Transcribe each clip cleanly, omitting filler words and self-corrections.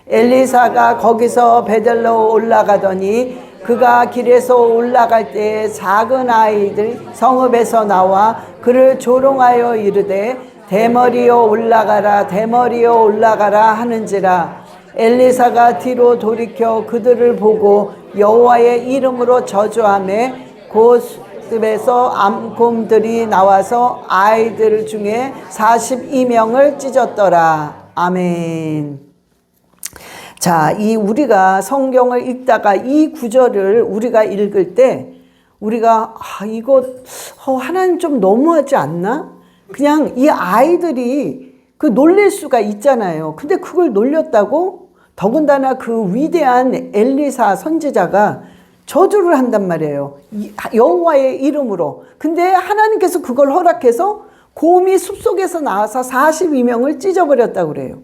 엘리사가 거기서 베델로 올라가더니 그가 길에서 올라갈 때에 작은 아이들이 성읍에서 나와 그를 조롱하여 이르되 대머리여 올라가라 대머리여 올라가라 하는지라. 엘리사가 뒤로 돌이켜 그들을 보고 여호와의 이름으로 저주하며 그 숲에서 암곰들이 나와서 아이들 중에 42명을 찢었더라. 아멘. 자, 이 우리가 성경을 읽다가 이 구절을 우리가 읽을 때 우리가 이거 하나님 좀 너무하지 않나? 그냥 이 아이들이 그 놀릴 수가 있잖아요. 근데 그걸 놀렸다고? 더군다나 그 위대한 엘리사 선지자가 저주를 한단 말이에요. 여호와의 이름으로. 근데 하나님께서 그걸 허락해서 곰이 숲속에서 나와서 42명을 찢어버렸다고 그래요.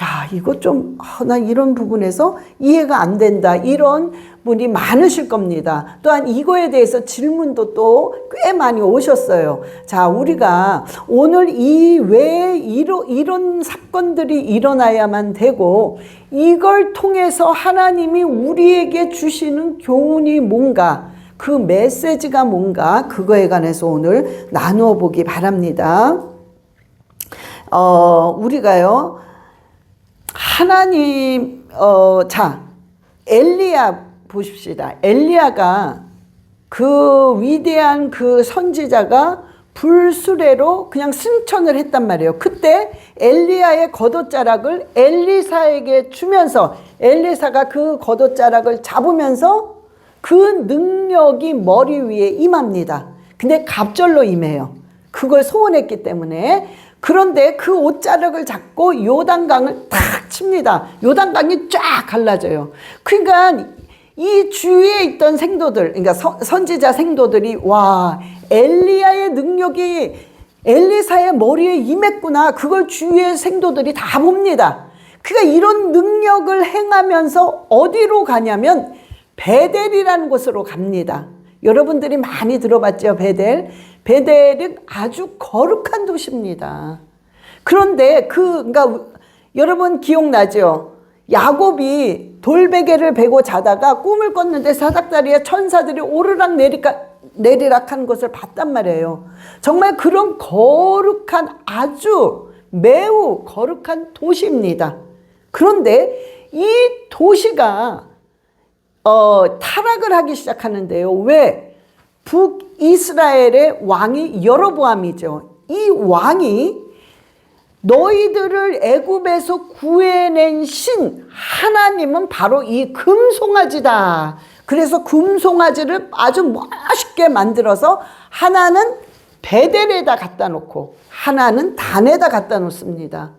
야, 이거 좀 난 이런 부분에서 이해가 안 된다. 이런 분이 많으실 겁니다. 또한 이거에 대해서 질문도 또 꽤 많이 오셨어요. 자, 우리가 오늘 왜 이런 사건들이 일어나야만 되고 이걸 통해서 하나님이 우리에게 주시는 교훈이 뭔가, 그 메시지가 뭔가, 그거에 관해서 오늘 나누어 보기 바랍니다. 우리가요, 하나님, 엘리야 보십시다. 엘리야가 그 위대한 그 선지자가 불수레로 그냥 승천을 했단 말이에요. 그때 엘리야의 겉옷자락을 엘리사에게 주면서 엘리사가 그 겉옷자락을 잡으면서 그 능력이 머리 위에 임합니다. 근데 갑절로 임해요. 그걸 소원했기 때문에. 그런데 그 옷자락을 잡고 요단강을 탁 칩니다. 요단강이 쫙 갈라져요. 그러니까 이 주위에 있던 생도들, 그러니까 선지자 생도들이 와, 엘리야의 능력이 엘리사의 머리에 임했구나. 그걸 주위의 생도들이 다 봅니다. 그러니까 이런 능력을 행하면서 어디로 가냐면 베델이라는 곳으로 갑니다. 여러분들이 많이 들어봤죠, 베델. 베델은 아주 거룩한 도시입니다. 그런데 그러니까 여러분 기억나죠? 야곱이 돌베개를 베고 자다가 꿈을 꿨는데 사닥다리에 천사들이 오르락 내리락하는 것을 봤단 말이에요. 정말 그런 거룩한, 아주 매우 거룩한 도시입니다. 그런데 이 도시가 타락을 하기 시작하는데요. 왜? 북이스라엘의 왕이 여로보암이죠. 이 왕이 너희들을 애굽에서 구해낸 신 하나님은 바로 이 금송아지다. 그래서 금송아지를 아주 멋있게 만들어서 하나는 베델에다 갖다 놓고 하나는 단에다 갖다 놓습니다.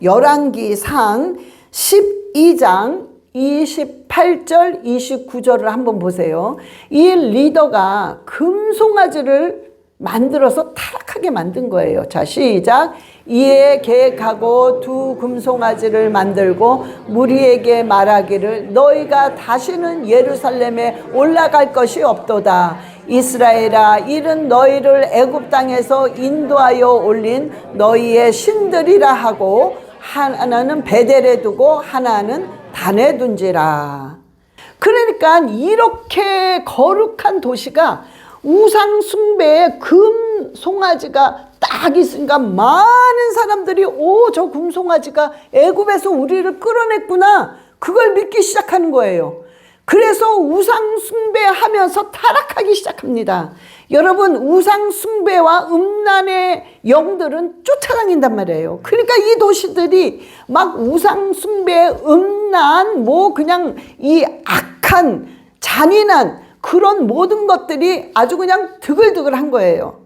열왕기상 12장 28절 29절을 한번 보세요. 이 리더가 금송아지를 만들어서 타락하게 만든 거예요. 자, 시작. 이에 계획하고 두 금송아지를 만들고 무리에게 말하기를 너희가 다시는 예루살렘에 올라갈 것이 없도다. 이스라엘아, 이는 너희를 애굽 땅에서 인도하여 올린 너희의 신들이라 하고 하나는 베델에 두고 하나는 단에 둔지라. 그러니까 이렇게 거룩한 도시가 우상 숭배에 금 송아지가 딱 있으니까 많은 사람들이 저 금송아지가 애굽에서 우리를 끌어냈구나, 그걸 믿기 시작하는 거예요. 그래서 우상 숭배하면서 타락하기 시작합니다. 여러분, 우상 숭배와 음란의 영들은 쫓아다닌단 말이에요. 그러니까 이 도시들이 막 우상 숭배, 음란, 그냥 이 악한 잔인한 그런 모든 것들이 아주 그냥 드글드글한 거예요.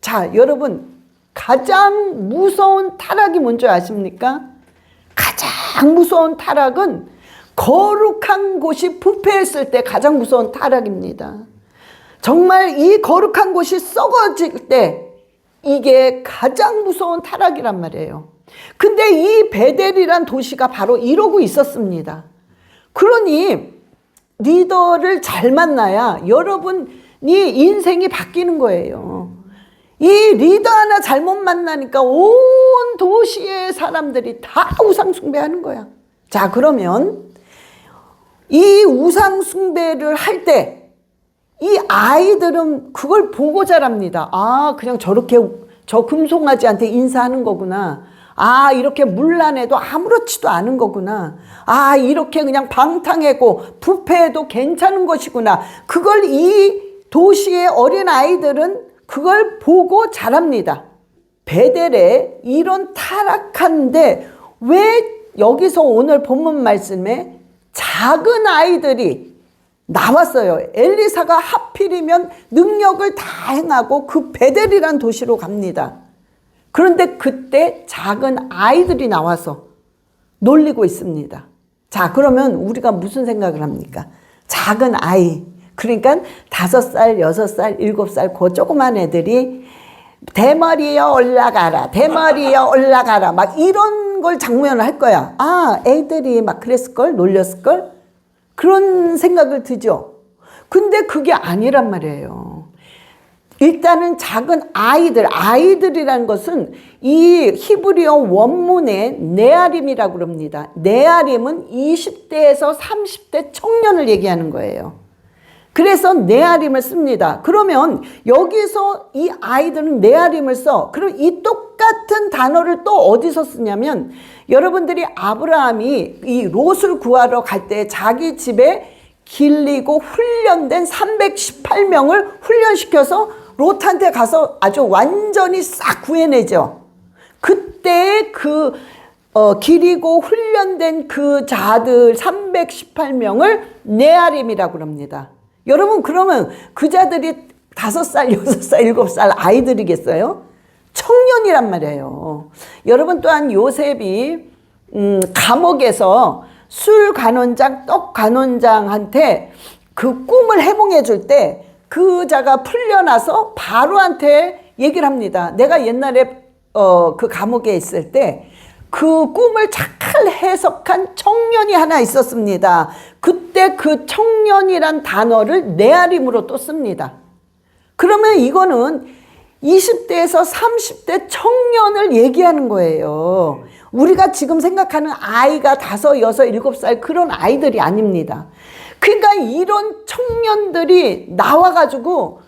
자, 여러분, 가장 무서운 타락이 뭔지 아십니까? 가장 무서운 타락은 거룩한 곳이 부패했을 때 가장 무서운 타락입니다. 정말 이 거룩한 곳이 썩어질 때 이게 가장 무서운 타락이란 말이에요. 근데 이 베델이란 도시가 바로 이러고 있었습니다. 그러니 리더를 잘 만나야 여러분이 인생이 바뀌는 거예요. 이 리더 하나 잘못 만나니까 온 도시의 사람들이 다 우상 숭배하는 거야. 자, 그러면 이 우상 숭배를 할 때 이 아이들은 그걸 보고 자랍니다. 아, 그냥 저렇게 저 금송아지한테 인사하는 거구나. 아, 이렇게 문란해도 아무렇지도 않은 거구나. 아, 이렇게 그냥 방탕하고 부패해도 괜찮은 것이구나. 그걸 이 도시의 어린 아이들은 그걸 보고 자랍니다. 베델에 이런 타락한데 왜 여기서 오늘 본문 말씀에 작은 아이들이 나왔어요. 엘리사가 하필이면 능력을 다 행하고 그 베델이란 도시로 갑니다. 그런데 그때 작은 아이들이 나와서 놀리고 있습니다. 자, 그러면 우리가 무슨 생각을 합니까? 작은 아이, 그러니까 5살, 6살, 7살 그 조그만 애들이 대머리여 올라가라, 대머리여 올라가라 막 이런 걸 장면을 할 거야. 아, 애들이 막 그랬을걸, 놀렸을걸, 그런 생각을 들죠. 근데 그게 아니란 말이에요. 일단은 작은 아이들이라는 것은 이 히브리어 원문에 네아림이라고 그럽니다. 네아림은 20대에서 30대 청년을 얘기하는 거예요. 그래서 네아림을 씁니다. 그러면 여기서 이 아이들은 네아림을 써. 그럼 이 똑같은 단어를 또 어디서 쓰냐면, 여러분들이 아브라함이 이 롯을 구하러 갈 때 자기 집에 길리고 훈련된 318명을 훈련시켜서 롯한테 가서 아주 완전히 싹 구해내죠. 그때 기리고 훈련된 그 자들 318명을 네아림이라고 합니다. 여러분, 그러면 그 자들이 5살, 6살, 7살 아이들이겠어요? 청년이란 말이에요. 여러분, 또한 요셉이 감옥에서 술 간원장, 떡 간원장한테 그 꿈을 해몽해 줄 때 그 자가 풀려나서 바로한테 얘기를 합니다. 내가 옛날에 그 감옥에 있을 때 그 꿈을 잘 해석한 청년이 하나 있었습니다. 그때 그 청년이란 단어를 네아림으로 또 씁니다. 그러면 이거는 20대에서 30대 청년을 얘기하는 거예요. 우리가 지금 생각하는 아이가 5, 6, 7살 그런 아이들이 아닙니다. 그러니까 이런 청년들이 나와가지고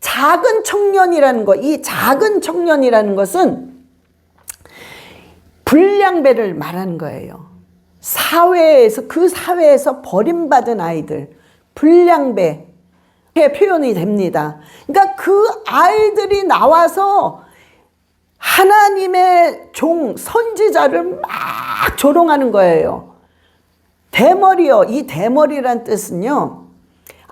작은 청년이라는 거, 이 작은 청년이라는 것은 불량배를 말하는 거예요. 그 사회에서 버림받은 아이들, 불량배, 이렇게 표현이 됩니다. 그러니까 그 아이들이 나와서 하나님의 종, 선지자를 막 조롱하는 거예요. 대머리요. 이 대머리란 뜻은요,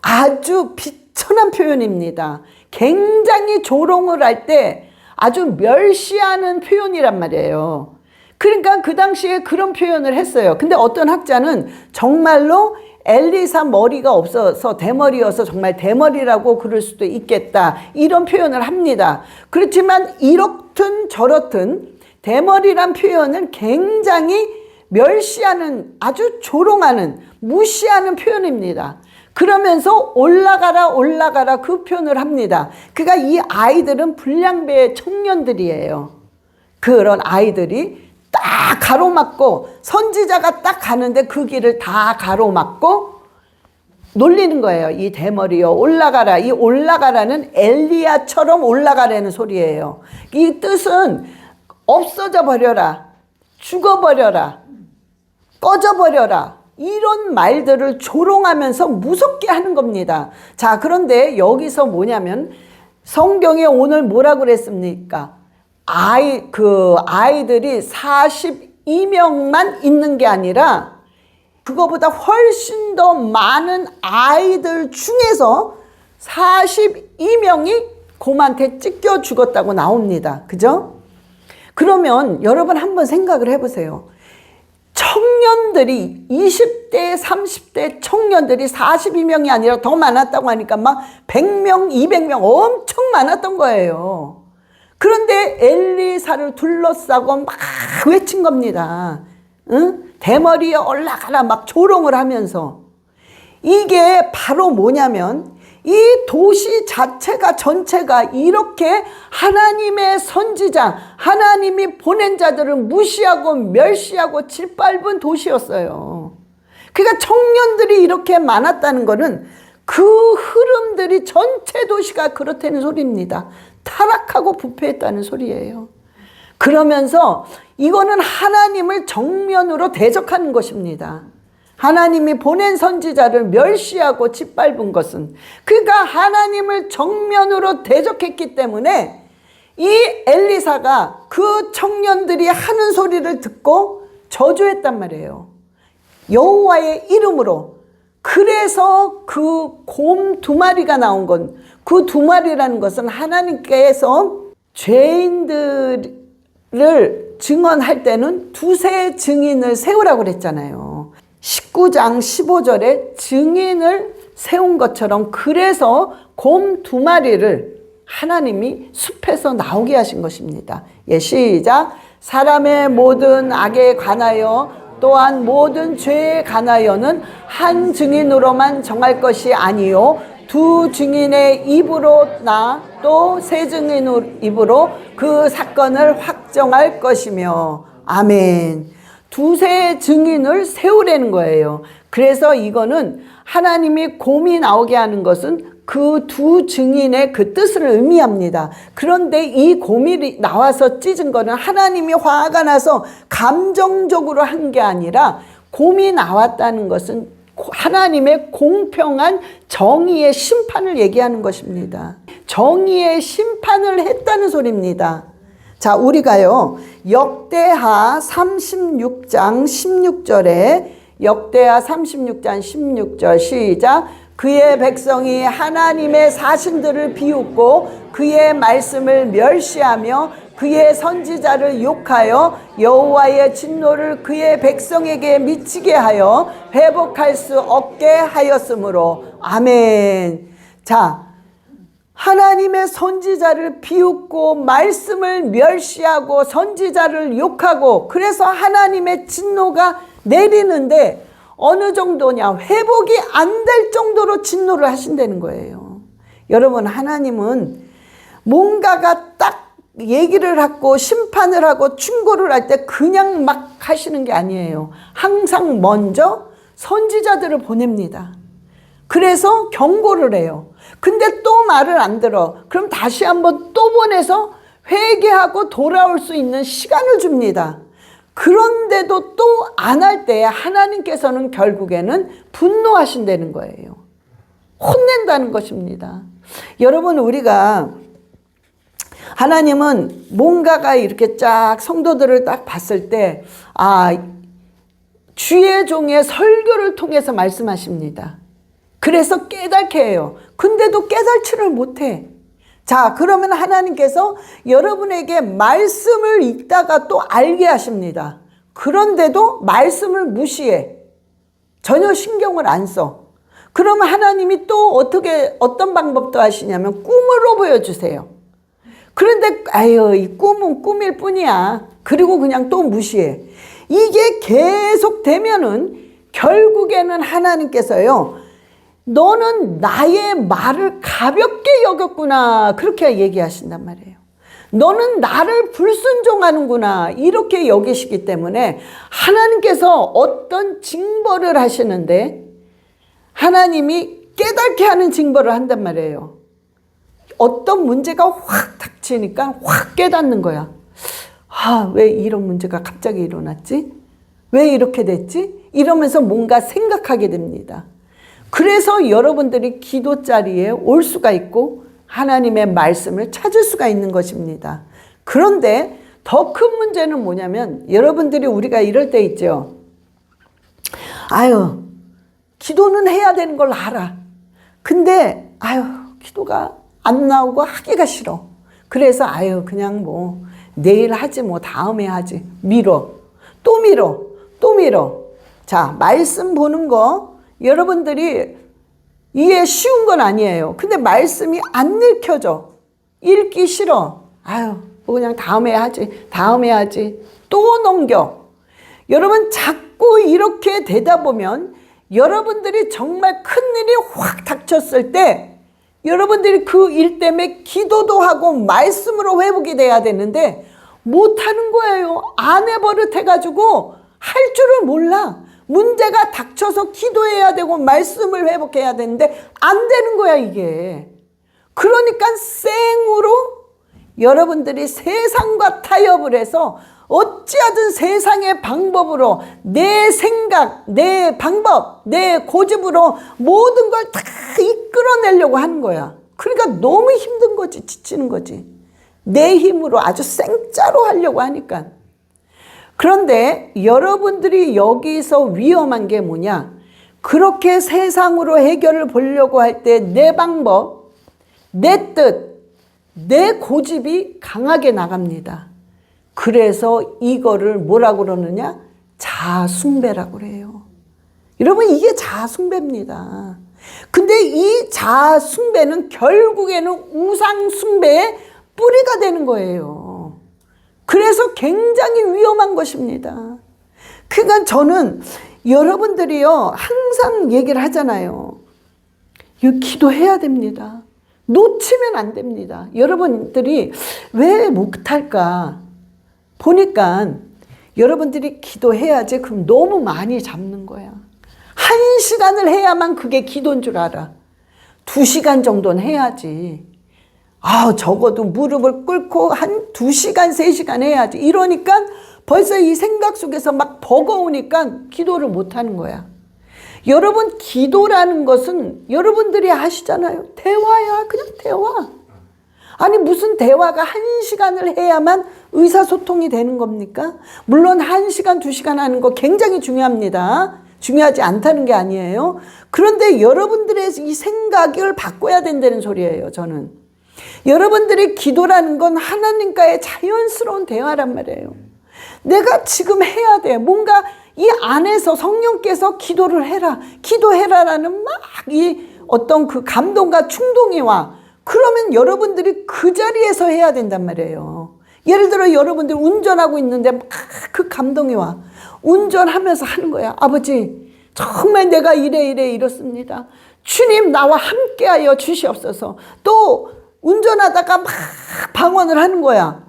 아주 비천한 표현입니다. 굉장히 조롱을 할 때 아주 멸시하는 표현이란 말이에요. 그러니까 그 당시에 그런 표현을 했어요. 근데 어떤 학자는 정말로 엘리사 머리가 없어서 대머리여서 정말 대머리라고 그럴 수도 있겠다, 이런 표현을 합니다. 그렇지만 이렇든 저렇든 대머리란 표현은 굉장히 멸시하는, 아주 조롱하는, 무시하는 표현입니다. 그러면서 올라가라 올라가라 그 표현을 합니다. 그러니까 이 아이들은 불량배의 청년들이에요. 그런 아이들이 딱 가로막고, 선지자가 딱 가는데 그 길을 다 가로막고 놀리는 거예요. 이 대머리여 올라가라. 이 올라가라는 엘리야처럼 올라가라는 소리예요. 이 뜻은 없어져 버려라, 죽어버려라, 꺼져버려라, 이런 말들을 조롱하면서 무섭게 하는 겁니다. 자, 그런데 여기서 뭐냐면 성경에 오늘 뭐라고 그랬습니까? 아이들이 42명만 있는 게 아니라 그거보다 훨씬 더 많은 아이들 중에서 42명이 곰한테 찢겨 죽었다고 나옵니다. 그죠? 그러면 여러분 한번 생각을 해보세요. 청년들이 20대, 30대 청년들이 42명이 아니라 더 많았다고 하니까 막 100명, 200명 엄청 많았던 거예요. 그런데 엘리사를 둘러싸고 막 외친 겁니다. 응? 대머리에 올라가라 막 조롱을 하면서. 이게 바로 뭐냐면 이 도시 자체가 전체가 이렇게 하나님의 선지자, 하나님이 보낸 자들을 무시하고 멸시하고 짓밟은 도시였어요. 그러니까 청년들이 이렇게 많았다는 것은 그 흐름들이 전체 도시가 그렇다는 소리입니다. 타락하고 부패했다는 소리예요. 그러면서 이거는 하나님을 정면으로 대적하는 것입니다. 하나님이 보낸 선지자를 멸시하고 짓밟은 것은, 그러니까 하나님을 정면으로 대적했기 때문에 이 엘리사가 그 청년들이 하는 소리를 듣고 저주했단 말이에요. 여호와의 이름으로. 그래서 그 곰 2마리가 나온 건, 그 2마리라는 것은 하나님께서 죄인들을 증언할 때는 2세 증인을 세우라고 그랬잖아요. 19장 15절에 증인을 세운 것처럼, 그래서 곰 2마리를 하나님이 숲에서 나오게 하신 것입니다. 예, 시작. 사람의 모든 악에 관하여 또한 모든 죄에 관하여는 한 증인으로만 정할 것이 아니요 2 증인의 입으로나 또 3 증인의 입으로 그 사건을 확정할 것이며. 아멘. 2세 증인을 세우라는 거예요. 그래서 이거는 하나님이 곰이 나오게 하는 것은 그 2 증인의 그 뜻을 의미합니다. 그런데 이 곰이 나와서 찢은 거는 하나님이 화가 나서 감정적으로 한 게 아니라, 곰이 나왔다는 것은 하나님의 공평한 정의의 심판을 얘기하는 것입니다. 정의의 심판을 했다는 소리입니다. 자, 우리가요, 역대하 36장 16절에, 역대하 36장 16절 시작. 그의 백성이 하나님의 사신들을 비웃고 그의 말씀을 멸시하며 그의 선지자를 욕하여 여호와의 진노를 그의 백성에게 미치게 하여 회복할 수 없게 하였으므로. 아멘. 자, 하나님의 선지자를 비웃고 말씀을 멸시하고 선지자를 욕하고, 그래서 하나님의 진노가 내리는데 어느 정도냐, 회복이 안 될 정도로 진노를 하신다는 거예요. 여러분, 하나님은 뭔가가 딱 얘기를 하고 심판을 하고 충고를 할 때 그냥 막 하시는 게 아니에요. 항상 먼저 선지자들을 보냅니다. 그래서 경고를 해요. 근데 또 말을 안 들어. 그럼 다시 한번 또 보내서 회개하고 돌아올 수 있는 시간을 줍니다. 그런데도 또 안 할 때 하나님께서는 결국에는 분노하신다는 거예요. 혼낸다는 것입니다. 여러분, 우리가 하나님은 뭔가가 이렇게 쫙 성도들을 딱 봤을 때, 아, 주의 종의 설교를 통해서 말씀하십니다. 그래서 깨닫게 해요. 근데도 깨닫지를 못해. 자, 그러면 하나님께서 여러분에게 말씀을 읽다가 또 알게 하십니다. 그런데도 말씀을 무시해. 전혀 신경을 안 써. 그러면 하나님이 또 어떤 방법도 하시냐면 꿈으로 보여주세요. 그런데 아유, 이 꿈은 꿈일 뿐이야. 그리고 그냥 또 무시해. 이게 계속 되면은 결국에는 하나님께서요, 너는 나의 말을 가볍게 여겼구나, 그렇게 얘기하신단 말이에요. 너는 나를 불순종하는구나, 이렇게 여기시기 때문에 하나님께서 어떤 징벌을 하시는데 하나님이 깨닫게 하는 징벌을 한단 말이에요. 어떤 문제가 확 닥치니까 확 깨닫는 거야. 아, 왜 이런 문제가 갑자기 일어났지? 왜 이렇게 됐지? 이러면서 뭔가 생각하게 됩니다. 그래서 여러분들이 기도 자리에 올 수가 있고 하나님의 말씀을 찾을 수가 있는 것입니다. 그런데 더 큰 문제는 뭐냐면, 여러분들이 우리가 이럴 때 있죠. 아유, 기도는 해야 되는 걸 알아. 근데 아유, 기도가 안 나오고 하기가 싫어. 그래서 아유, 그냥 뭐 내일 하지, 뭐 다음에 하지. 미뤄. 또 미뤄. 또 미뤄. 자, 말씀 보는 거 여러분들이 이게 쉬운 건 아니에요. 근데 말씀이 안 읽혀져. 읽기 싫어. 아유, 뭐 그냥 다음에 하지. 다음에 하지. 또 넘겨. 여러분, 자꾸 이렇게 되다 보면 여러분들이 정말 큰일이 확 닥쳤을 때 여러분들이 그 일 때문에 기도도 하고 말씀으로 회복이 돼야 되는데 못하는 거예요. 아내 버릇해가지고 할 줄을 몰라. 문제가 닥쳐서 기도해야 되고 말씀을 회복해야 되는데 안 되는 거야 이게. 그러니까 생으로 여러분들이 세상과 타협을 해서 어찌하든 세상의 방법으로 내 생각, 내 방법, 내 고집으로 모든 걸 다 이끌어내려고 하는 거야. 그러니까 너무 힘든 거지, 지치는 거지. 내 힘으로 아주 생짜로 하려고 하니까. 그런데 여러분들이 여기서 위험한 게 뭐냐? 그렇게 세상으로 해결을 보려고 할 때 내 방법, 내 뜻, 내 고집이 강하게 나갑니다. 그래서 이거를 뭐라고 그러느냐? 자아숭배라고 그래요. 여러분 이게 자아숭배입니다. 근데 이 자아숭배는 결국에는 우상숭배의 뿌리가 되는 거예요. 그래서 굉장히 위험한 것입니다. 그러니까 저는 여러분들이요 항상 얘기를 하잖아요. 이거 기도해야 됩니다. 놓치면 안 됩니다. 여러분들이 왜 못할까? 보니까 여러분들이 기도해야지 그럼 너무 많이 잡는 거야. 1시간을 해야만 그게 기도인 줄 알아. 2시간 정도는 해야지. 적어도 무릎을 꿇고 한 2시간, 3시간 해야지. 이러니까 벌써 이 생각 속에서 막 버거우니까 기도를 못 하는 거야. 여러분 기도라는 것은 여러분들이 아시잖아요. 대화야. 그냥 대화. 아니 무슨 대화가 1시간을 해야만 의사소통이 되는 겁니까? 물론 1시간, 2시간 하는 거 굉장히 중요합니다. 중요하지 않다는 게 아니에요. 그런데 여러분들의 이 생각을 바꿔야 된다는 소리예요. 저는. 여러분들의 기도라는 건 하나님과의 자연스러운 대화란 말이에요. 내가 지금 해야 돼. 뭔가 이 안에서 성령께서 기도를 해라. 기도해라라는 막 이 어떤 그 감동과 충동이 와. 그러면 여러분들이 그 자리에서 해야 된단 말이에요. 예를 들어 여러분들 운전하고 있는데 막 그 감동이 와. 운전하면서 하는 거야. 아버지 정말 내가 이렇습니다. 주님 나와 함께하여 주시옵소서. 또 운전하다가 막 방언을 하는 거야.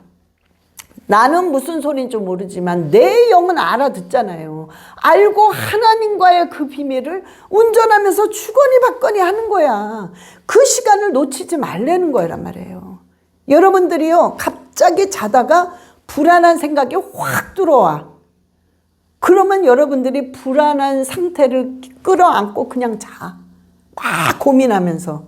나는 무슨 소리인지 모르지만 내 영은 알아듣잖아요. 알고 하나님과의 그 비밀을 운전하면서 주거니 받거니 하는 거야. 그 시간을 놓치지 말라는 거란 말이에요. 여러분들이요 갑자기 자다가 불안한 생각이 확 들어와. 그러면 여러분들이 불안한 상태를 끌어안고 그냥 자. 막 고민하면서.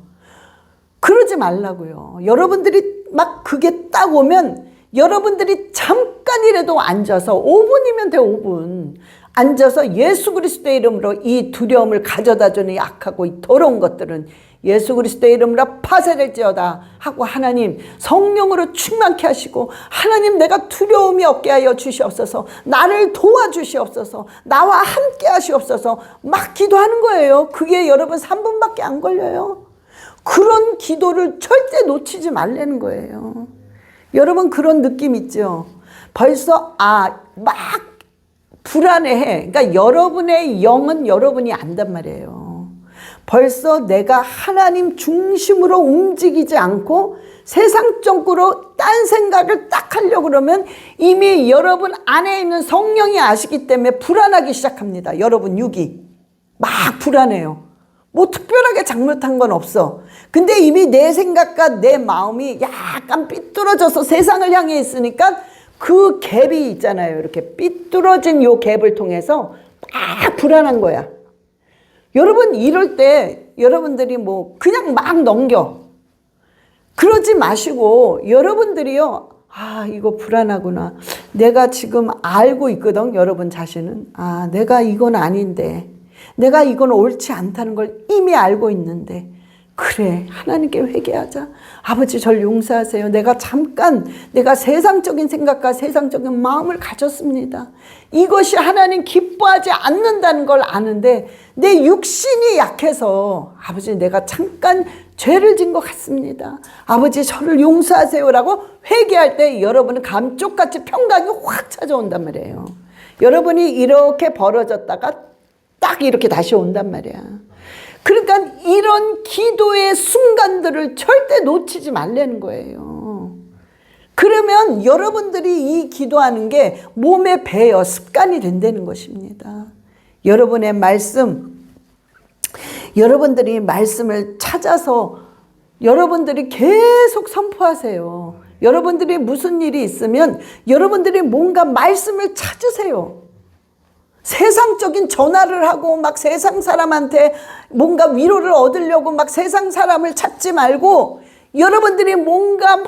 그러지 말라고요. 여러분들이 막 그게 딱 오면 여러분들이 잠깐이라도 앉아서 5분이면 돼 5분. 앉아서 예수 그리스도의 이름으로 이 두려움을 가져다주는 악하고 이 더러운 것들은 예수 그리스도의 이름으로 파쇄될지어다 하고 하나님 성령으로 충만케 하시고 하나님 내가 두려움이 없게 하여 주시옵소서. 나를 도와주시옵소서. 나와 함께 하시옵소서. 막 기도하는 거예요. 그게 여러분 3분밖에 안 걸려요. 그런 기도를 절대 놓치지 말라는 거예요. 여러분 그런 느낌 있죠? 벌써 막 불안해해. 그러니까 여러분의 영은 여러분이 안단 말이에요. 벌써 내가 하나님 중심으로 움직이지 않고 세상적으로 딴 생각을 딱 하려고 그러면 이미 여러분 안에 있는 성령이 아시기 때문에 불안하기 시작합니다. 여러분 육이 막 불안해요. 뭐 특별하게 잘못한 건 없어. 근데 이미 내 생각과 내 마음이 약간 삐뚤어져서 세상을 향해 있으니까 그 갭이 있잖아요. 이렇게 삐뚤어진 요 갭을 통해서 막 불안한 거야. 여러분 이럴 때 여러분들이 뭐 그냥 막 넘겨. 그러지 마시고 여러분들이요. 이거 불안하구나. 내가 지금 알고 있거든. 여러분 자신은. 내가 이건 아닌데. 내가 이건 옳지 않다는 걸 이미 알고 있는데 그래 하나님께 회개하자. 아버지 절 용서하세요. 내가 세상적인 생각과 세상적인 마음을 가졌습니다. 이것이 하나님 기뻐하지 않는다는 걸 아는데 내 육신이 약해서 아버지 내가 잠깐 죄를 진 것 같습니다. 아버지 저를 용서하세요라고 회개할 때 여러분은 감쪽같이 평강이 확 찾아온단 말이에요. 여러분이 이렇게 벌어졌다가 딱 이렇게 다시 온단 말이야. 그러니까 이런 기도의 순간들을 절대 놓치지 말라는 거예요. 그러면 여러분들이 이 기도하는 게 몸에 배어 습관이 된다는 것입니다. 여러분의 말씀, 여러분들이 말씀을 찾아서 여러분들이 계속 선포하세요. 여러분들이 무슨 일이 있으면 여러분들이 뭔가 말씀을 찾으세요. 세상적인 전화를 하고 막 세상 사람한테 뭔가 위로를 얻으려고 막 세상 사람을 찾지 말고 여러분들이 뭔가 막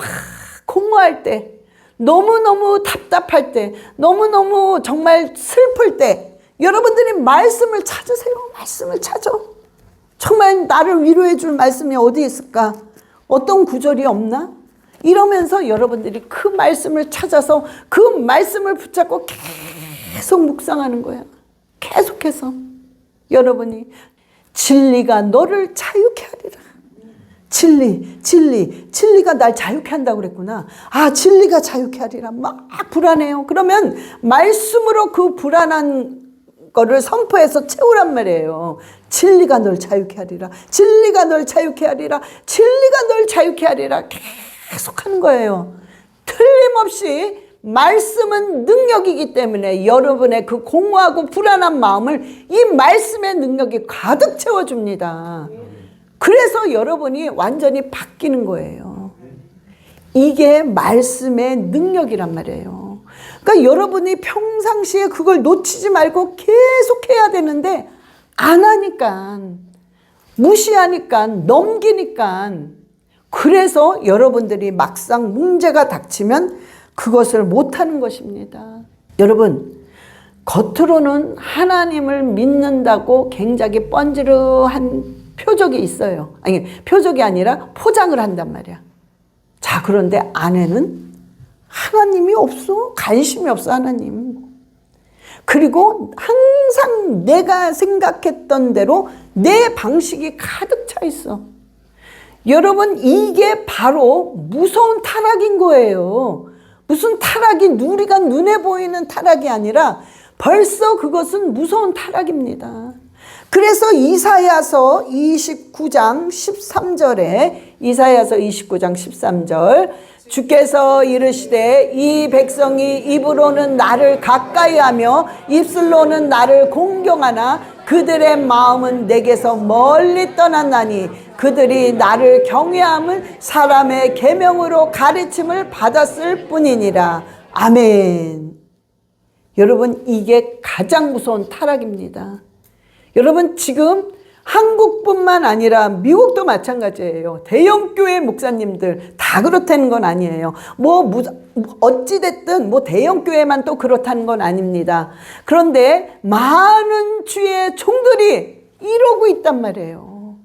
공허할 때, 너무너무 답답할 때, 너무너무 정말 슬플 때 여러분들이 말씀을 찾으세요. 말씀을 찾아. 정말 나를 위로해 줄 말씀이 어디 있을까? 어떤 구절이 없나? 이러면서 여러분들이 그 말씀을 찾아서 그 말씀을 붙잡고 계속 묵상하는 거예요. 계속해서 여러분이 진리가 너를 자유케 하리라. 진리가 날 자유케 한다고 그랬구나. 아, 진리가 자유케 하리라. 막 불안해요. 그러면 말씀으로 그 불안한 거를 선포해서 채우란 말이에요. 진리가 널 자유케 하리라. 진리가 널 자유케 하리라. 진리가 널 자유케 하리라. 계속 하는 거예요. 틀림없이 말씀은 능력이기 때문에 여러분의 그 공허하고 불안한 마음을 이 말씀의 능력이 가득 채워줍니다. 그래서 여러분이 완전히 바뀌는 거예요. 이게 말씀의 능력이란 말이에요. 그러니까 여러분이 평상시에 그걸 놓치지 말고 계속 해야 되는데 안 하니까, 무시하니까, 넘기니까, 그래서 여러분들이 막상 문제가 닥치면 그것을 못하는 것입니다. 여러분, 겉으로는 하나님을 믿는다고 굉장히 뻔지르한 표적이 있어요. 아니, 표적이 아니라 포장을 한단 말이야. 자, 그런데 안에는 하나님이 없어. 관심이 없어, 하나님. 그리고 항상 내가 생각했던 대로 내 방식이 가득 차 있어. 여러분, 이게 바로 무서운 타락인 거예요. 무슨 타락이 우리가 눈에 보이는 타락이 아니라 벌써 그것은 무서운 타락입니다. 그래서 이사야서 29장 13절에 이사야서 29장 13절 주께서 이르시되 이 백성이 입으로는 나를 가까이하며 입술로는 나를 공경하나 그들의 마음은 내게서 멀리 떠났나니 그들이 나를 경외함은 사람의 계명으로 가르침을 받았을 뿐이니라. 아멘. 여러분, 이게 가장 무서운 타락입니다. 여러분, 지금 한국뿐만 아니라 미국도 마찬가지예요. 대형교회 목사님들 다 그렇다는 건 아니에요. 어찌됐든 대형교회만 또 그렇다는 건 아닙니다. 그런데 많은 주의 종들이 이러고 있단 말이에요.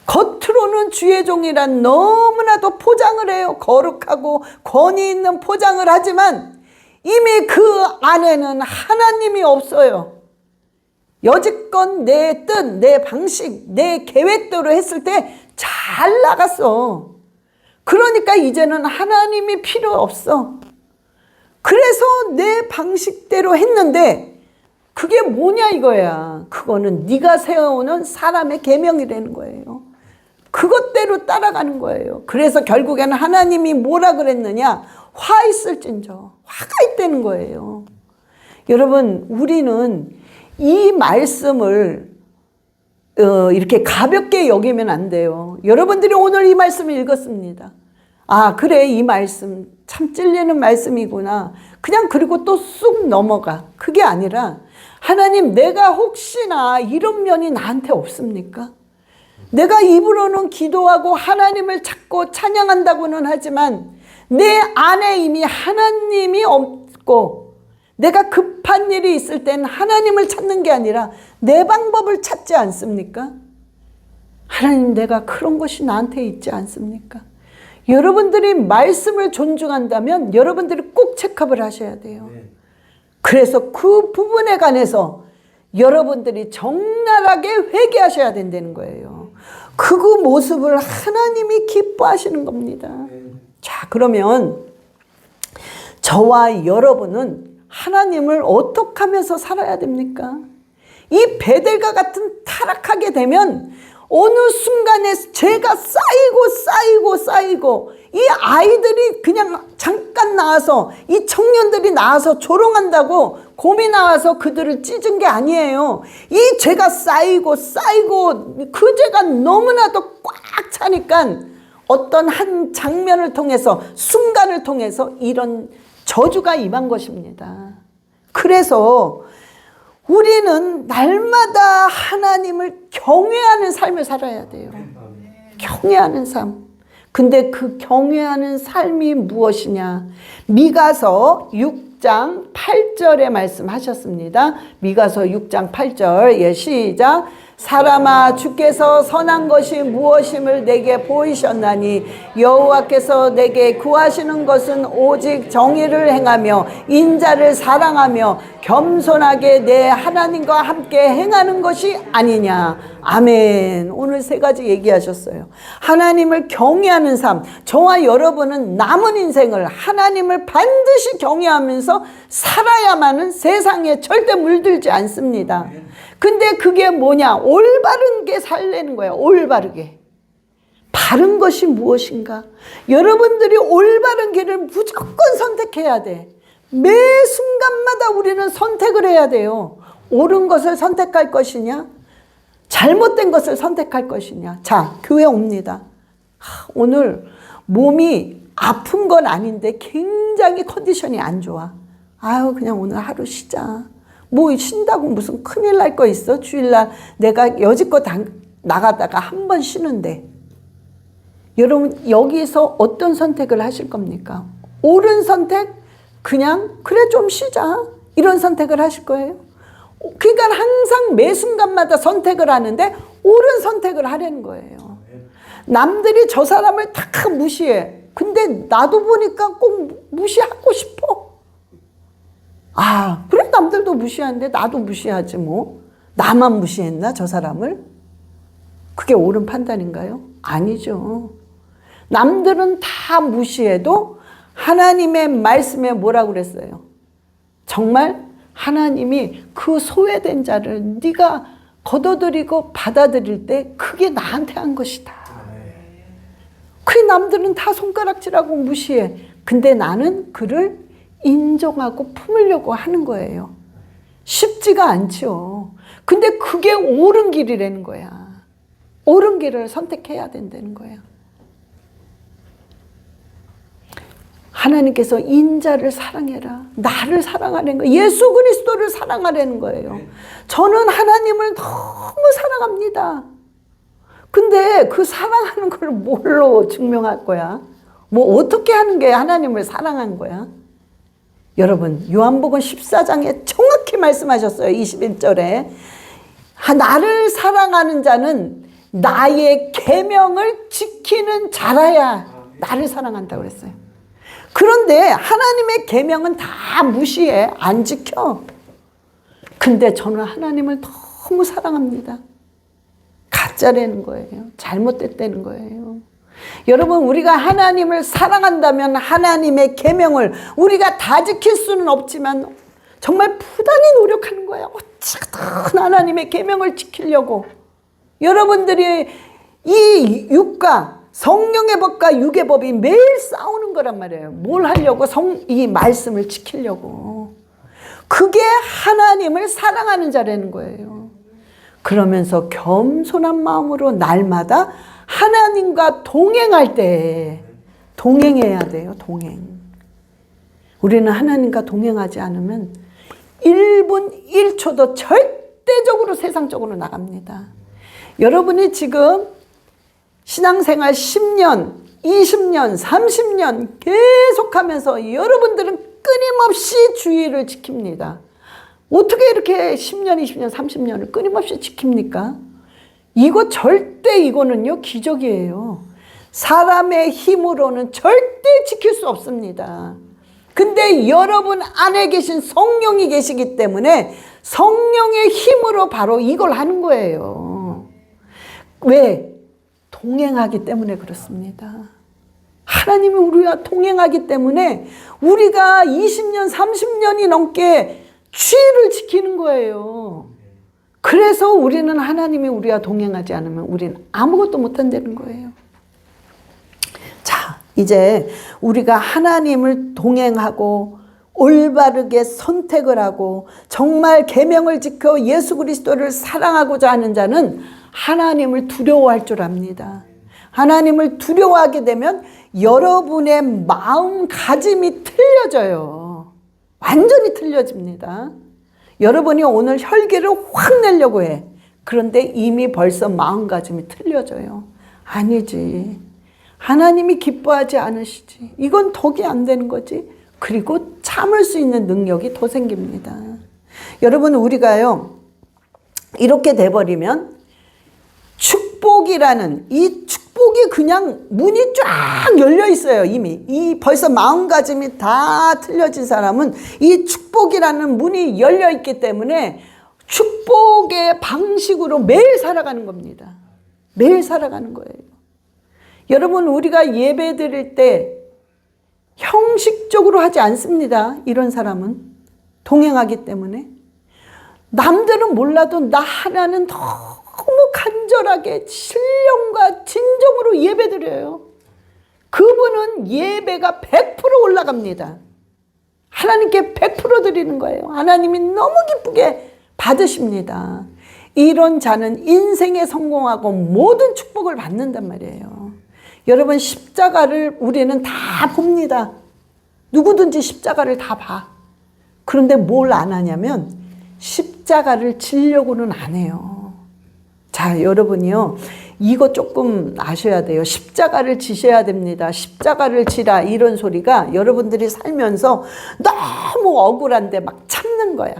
겉으로는 주의 종이란 너무나도 포장을 해요. 거룩하고 권위 있는 포장을 하지만 이미 그 안에는 하나님이 없어요. 여지껏 내 뜻, 내 방식, 내 계획대로 했을 때 잘 나갔어. 그러니까 이제는 하나님이 필요 없어. 그래서 내 방식대로 했는데 그게 뭐냐 이거야. 그거는 네가 세워오는 사람의 계명이라는 거예요. 그것대로 따라가는 거예요. 그래서 결국에는 하나님이 뭐라 그랬느냐? 화 있을진저. 화가 있다는 거예요. 여러분, 우리는 이 말씀을 이렇게 가볍게 여기면 안 돼요. 여러분들이 오늘 이 말씀을 읽었습니다. 아, 그래, 이 말씀 참 찔리는 말씀이구나. 그냥 그리고 또 쑥 넘어가. 그게 아니라 하나님, 내가 혹시나 이런 면이 나한테 없습니까? 내가 입으로는 기도하고 하나님을 찾고 찬양한다고는 하지만 내 안에 이미 하나님이 없고 내가 급한 일이 있을 땐 하나님을 찾는 게 아니라 내 방법을 찾지 않습니까? 하나님, 내가 그런 것이 나한테 있지 않습니까? 여러분들이 말씀을 존중한다면 여러분들이 꼭 체크업을 하셔야 돼요. 그래서 그 부분에 관해서 여러분들이 적나라하게 회개하셔야 된다는 거예요. 그 모습을 하나님이 기뻐하시는 겁니다. 자, 그러면 저와 여러분은 하나님을 어떻게 하면서 살아야 됩니까? 이 베델과 같은 타락하게 되면 어느 순간에 죄가 쌓이고 이 아이들이 그냥 잠깐 나와서, 이 청년들이 나와서 조롱한다고 곰이 나와서 그들을 찢은 게 아니에요. 이 죄가 쌓이고 그 죄가 너무나도 꽉 차니까 어떤 한 장면을 통해서, 순간을 통해서 이런 저주가 임한 것입니다. 그래서 우리는 날마다 하나님을 경외하는 삶을 살아야 돼요. 경외하는 삶. 근데 그 경외하는 삶이 무엇이냐? 미가서 6장 8절에 말씀하셨습니다. 미가서 6장 8절. 예, 시작. 사람아, 주께서 선한 것이 무엇임을 내게 보이셨나니 여호와께서 내게 구하시는 것은 오직 정의를 행하며 인자를 사랑하며 겸손하게 내 하나님과 함께 행하는 것이 아니냐. 아멘. 오늘 세 가지 얘기하셨어요. 하나님을 경외하는 삶. 저와 여러분은 남은 인생을 하나님을 반드시 경외하면서 살아야만은 세상에 절대 물들지 않습니다. 근데 그게 뭐냐? 올바른 게 살려는 거예요. 올바르게. 바른 것이 무엇인가? 여러분들이 올바른 길을 무조건 선택해야 돼. 매 순간마다 우리는 선택을 해야 돼요. 옳은 것을 선택할 것이냐? 잘못된 것을 선택할 것이냐? 자, 교회 옵니다. 오늘 몸이 아픈 건 아닌데 굉장히 컨디션이 안 좋아. 아유, 그냥 오늘 하루 쉬자. 뭐 쉰다고 무슨 큰일 날 거 있어? 주일날 내가 여지껏 나가다가 한 번 쉬는데. 여러분, 여기서 어떤 선택을 하실 겁니까? 옳은 선택? 그냥 그래 좀 쉬자, 이런 선택을 하실 거예요? 그러니까 항상 매 순간마다 선택을 하는데 옳은 선택을 하려는 거예요. 남들이 저 사람을 다 무시해. 근데 나도 보니까 꼭 무시하고 싶어. 아, 그래, 남들도 무시하는데 나도 무시하지 뭐. 나만 무시했나, 저 사람을? 그게 옳은 판단인가요? 아니죠. 남들은 다 무시해도 하나님의 말씀에 뭐라고 그랬어요? 정말 하나님이 그 소외된 자를 네가 거둬들이고 받아들일 때 그게 나한테 한 것이다. 그 남들은 다 손가락질하고 무시해. 근데 나는 그를 인정하고 품으려고 하는 거예요. 쉽지가 않죠. 근데 그게 옳은 길이라는 거야. 옳은 길을 선택해야 된다는 거야. 하나님께서 인자를 사랑해라. 나를 사랑하는 거예요. 예수 그리스도를 사랑하라는 거예요. 저는 하나님을 너무 사랑합니다. 근데 그 사랑하는 걸 뭘로 증명할 거야? 뭐 어떻게 하는 게 하나님을 사랑한 거야? 여러분, 요한복음 14장에 정확히 말씀하셨어요. 21절에. 나를 사랑하는 자는 나의 계명을 지키는 자라야 나를 사랑한다고 그랬어요. 그런데 하나님의 계명은 다 무시해. 안 지켜. 근데 저는 하나님을 너무 사랑합니다. 가짜라는 거예요. 잘못됐다는 거예요. 여러분, 우리가 하나님을 사랑한다면 하나님의 계명을 우리가 다 지킬 수는 없지만 정말 부단히 노력하는 거예요. 어찌든 하나님의 계명을 지키려고. 여러분들이 이 육과 성령의 법과 육의 법이 매일 싸우는 거란 말이에요. 뭘 하려고? 이 말씀을 지키려고. 그게 하나님을 사랑하는 자라는 거예요. 그러면서 겸손한 마음으로 날마다 하나님과 동행할 때 동행해야 돼요. 동행. 우리는 하나님과 동행하지 않으면 1분 1초도 절대적으로 세상적으로 나갑니다. 여러분이 지금 신앙생활 10년, 20년, 30년 계속하면서 여러분들은 끊임없이 주의를 지킵니다. 어떻게 이렇게 10년, 20년, 30년을 끊임없이 지킵니까? 이거는요, 기적이에요. 사람의 힘으로는 절대 지킬 수 없습니다. 근데 여러분 안에 계신 성령이 계시기 때문에 성령의 힘으로 바로 이걸 하는 거예요. 왜? 동행하기 때문에 그렇습니다. 하나님이 우리와 동행하기 때문에 우리가 20년, 30년이 넘게 주의를 지키는 거예요. 그래서 우리는 하나님이 우리와 동행하지 않으면 우리는 아무것도 못한다는 거예요. 자, 이제 우리가 하나님을 동행하고 올바르게 선택을 하고 정말 계명을 지켜 예수 그리스도를 사랑하고자 하는 자는 하나님을 두려워할 줄 압니다. 하나님을 두려워하게 되면 여러분의 마음가짐이 틀려져요. 완전히 틀려집니다. 여러분이 오늘 혈기를 확 내려고 해. 그런데 이미 벌써 마음가짐이 틀려져요. 아니지. 하나님이 기뻐하지 않으시지. 이건 덕이 안 되는 거지. 그리고 참을 수 있는 능력이 더 생깁니다. 여러분, 우리가요, 이렇게 돼버리면 축복이라는 이 축복이 그냥 문이 쫙 열려 있어요. 이미 이 벌써 마음가짐이 다 틀려진 사람은 이 축복이라는 문이 열려 있기 때문에 축복의 방식으로 매일 살아가는 겁니다. 매일 살아가는 거예요. 여러분, 우리가 예배 드릴 때 형식적으로 하지 않습니다. 이런 사람은 동행하기 때문에 남들은 몰라도 나 하나는 너무 간절하게 신령과 진정으로 예배드려요. 그분은 예배가 100% 올라갑니다. 하나님께 100% 드리는 거예요. 하나님이 너무 기쁘게 받으십니다. 이런 자는 인생에 성공하고 모든 축복을 받는단 말이에요. 여러분, 십자가를 우리는 다 봅니다. 누구든지 십자가를 다 봐. 그런데 뭘 안 하냐면 십자가를 지려고는 안 해요. 자, 여러분이요, 이거 조금 아셔야 돼요. 십자가를 지셔야 됩니다. 십자가를 지라, 이런 소리가 여러분들이 살면서 너무 억울한데 막 참는 거야.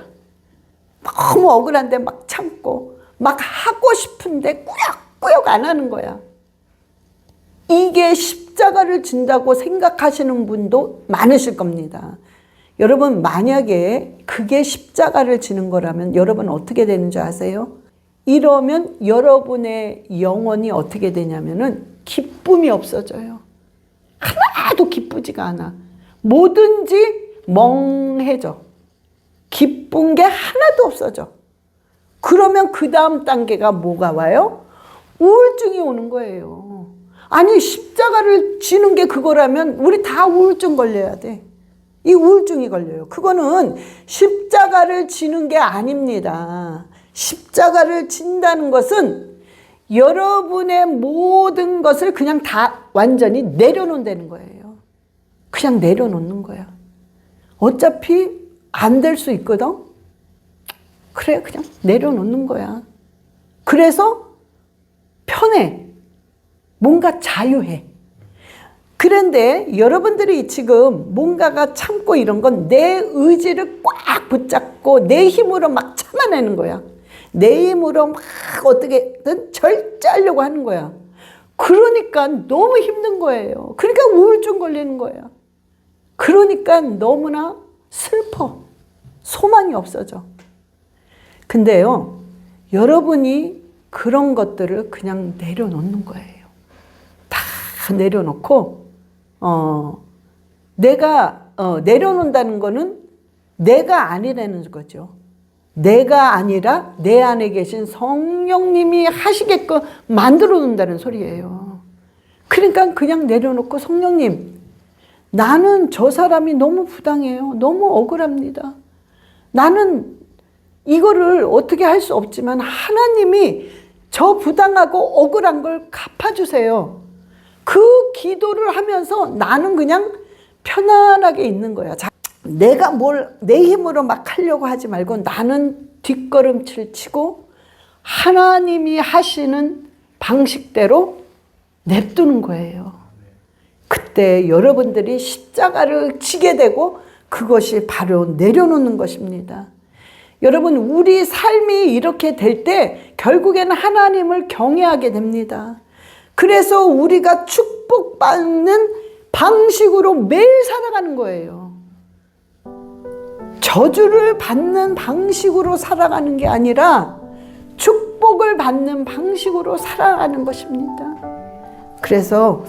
너무 억울한데 막 참고 막 하고 싶은데 꾸역꾸역 안 하는 거야. 이게 십자가를 진다고 생각하시는 분도 많으실 겁니다. 여러분, 만약에 그게 십자가를 지는 거라면 여러분 어떻게 되는 줄 아세요? 이러면 여러분의 영혼이 어떻게 되냐면은 기쁨이 없어져요. 하나도 기쁘지가 않아. 뭐든지 멍해져. 기쁜 게 하나도 없어져. 그러면 그 다음 단계가 뭐가 와요? 우울증이 오는 거예요. 아니, 십자가를 지는 게 그거라면 우리 다 우울증 걸려야 돼. 이 우울증이 걸려요. 그거는 십자가를 지는 게 아닙니다. 십자가를 진다는 것은 여러분의 모든 것을 그냥 다 완전히 내려놓는다는 거예요. 그냥 내려놓는 거야. 어차피 안 될 수 있거든? 그래, 그냥 내려놓는 거야. 그래서 편해. 뭔가 자유해. 그런데 여러분들이 지금 뭔가가 참고 이런 건 내 의지를 꽉 붙잡고 내 힘으로 막 참아내는 거야. 내 힘으로 막 어떻게든 절제하려고 하는 거야. 그러니까 너무 힘든 거예요. 그러니까 우울증 걸리는 거야. 그러니까 너무나 슬퍼. 소망이 없어져. 근데요, 여러분이 그런 것들을 그냥 내려놓는 거예요. 다 내려놓고 내가 내려놓는다는 거는 내가 아니라는 거죠. 내가 아니라 내 안에 계신 성령님이 하시게끔 만들어 놓는다는 소리예요. 그러니까 그냥 내려놓고, 성령님, 나는 저 사람이 너무 부당해요. 너무 억울합니다. 나는 이거를 어떻게 할 수 없지만 하나님이 저 부당하고 억울한 걸 갚아주세요. 그 기도를 하면서 나는 그냥 편안하게 있는 거야. 내가 뭘 내 힘으로 막 하려고 하지 말고 나는 뒷걸음질 치고 하나님이 하시는 방식대로 냅두는 거예요. 그때 여러분들이 십자가를 지게 되고 그것이 바로 내려놓는 것입니다. 여러분, 우리 삶이 이렇게 될 때 결국에는 하나님을 경외하게 됩니다. 그래서 우리가 축복받는 방식으로 매일 살아가는 거예요. 저주를 받는 방식으로 살아가는 게 아니라 축복을 받는 방식으로 살아가는 것입니다. 그래서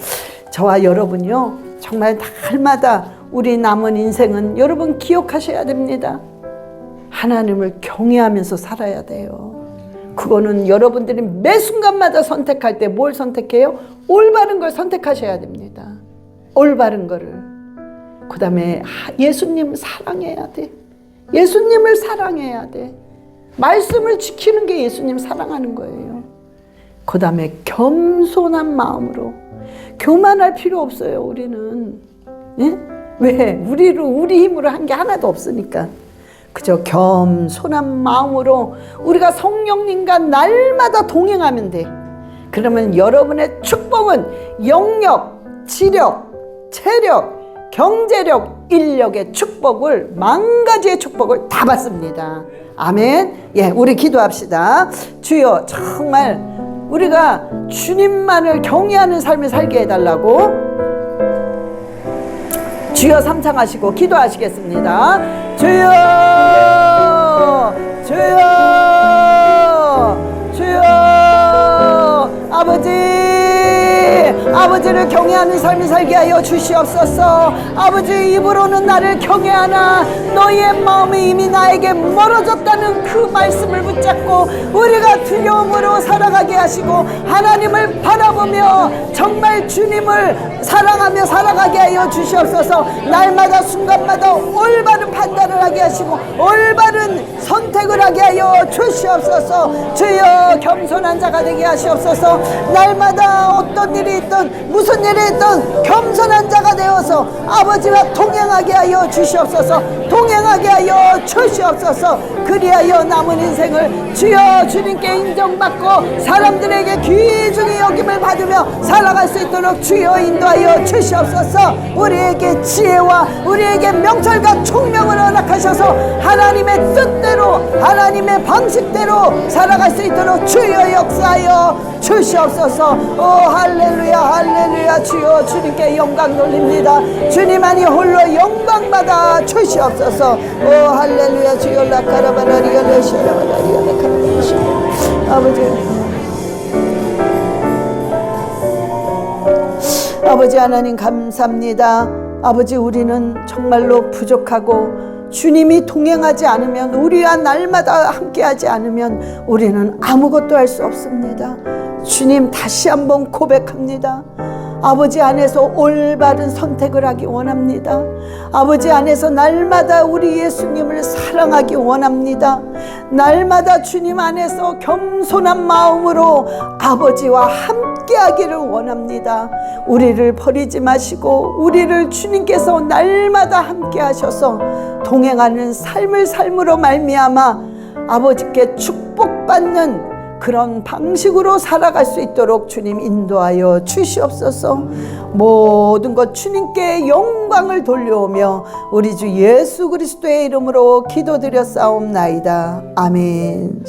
저와 여러분이요, 정말 날마다 우리 남은 인생은 여러분 기억하셔야 됩니다. 하나님을 경외하면서 살아야 돼요. 그거는 여러분들이 매 순간마다 선택할 때 뭘 선택해요? 올바른 걸 선택하셔야 됩니다. 올바른 거를. 그 다음에 예수님 사랑해야 돼. 예수님을 사랑해야 돼. 말씀을 지키는 게 예수님 사랑하는 거예요. 그 다음에 겸손한 마음으로. 교만할 필요 없어요, 우리는. 예? 왜? 우리 힘으로 한 게 하나도 없으니까. 그저 겸손한 마음으로 우리가 성령님과 날마다 동행하면 돼. 그러면 여러분의 축복은 영력, 지력, 체력, 경제력, 인력의 축복을, 만가지의 축복을 다 받습니다. 아멘. 예, 우리 기도합시다. 주여, 정말 우리가 주님만을 경외하는 삶을 살게 해달라고 주여 삼창하시고 기도하시겠습니다. 주여, 주여, 주여. 아버지를 경외하는 삶을 살게 하여 주시옵소서. 아버지, 입으로는 나를 경외하나 너희의 마음이 이미 나에게 멀어졌다는 그 말씀을 붙잡고 우리가 두려움으로 살아가게 하시고 하나님을 바라보며 정말 주님을 사랑하며 살아가게 하여 주시옵소서. 날마다 순간마다 올바른 판단을 하게 하시고 올바른 선택을 하게 하여 주시옵소서. 주여, 겸손한 자가 되게 하시옵소서. 날마다 어떤 일이 있든 무슨 일이 있든 겸손한 자가 되어서 아버지와 동행하게 하여 주시옵소서. 동행하게 하여 주시옵소서. 그리하여 남은 인생을 주여 주님께 인정받고 사람들에게 귀중히 여김을 받으며 살아갈 수 있도록 주여 인도하여 주시옵소서. 우리에게 지혜와 우리에게 명철과 총명을 허락하셔서 하나님의 뜻대로 하나님의 방식대로 살아갈 수 있도록 주여 역사하여 주시옵소서. 오 할렐루야, 할렐루야. 주여 주님께 영광 돌립니다. 주님만이 홀로 영광받아 주시옵소서. 오 할렐루야. 주여 라카라바라리가 레시라바라리가 레카라바라시. 아버지 하나님 감사합니다. 아버지, 우리는 정말로 부족하고 주님이 동행하지 않으면, 우리와 날마다 함께하지 않으면 우리는 아무것도 할 수 없습니다. 주님, 다시 한번 고백합니다. 아버지 안에서 올바른 선택을 하기 원합니다. 아버지 안에서 날마다 우리 예수님을 사랑하기 원합니다. 날마다 주님 안에서 겸손한 마음으로 아버지와 함께하기를 원합니다. 우리를 버리지 마시고 우리를 주님께서 날마다 함께하셔서 동행하는 삶으로 말미암아 아버지께 축복받는 그런 방식으로 살아갈 수 있도록 주님 인도하여 주시옵소서. 모든 것 주님께 영광을 돌려오며 우리 주 예수 그리스도의 이름으로 기도드렸사옵나이다. 아멘.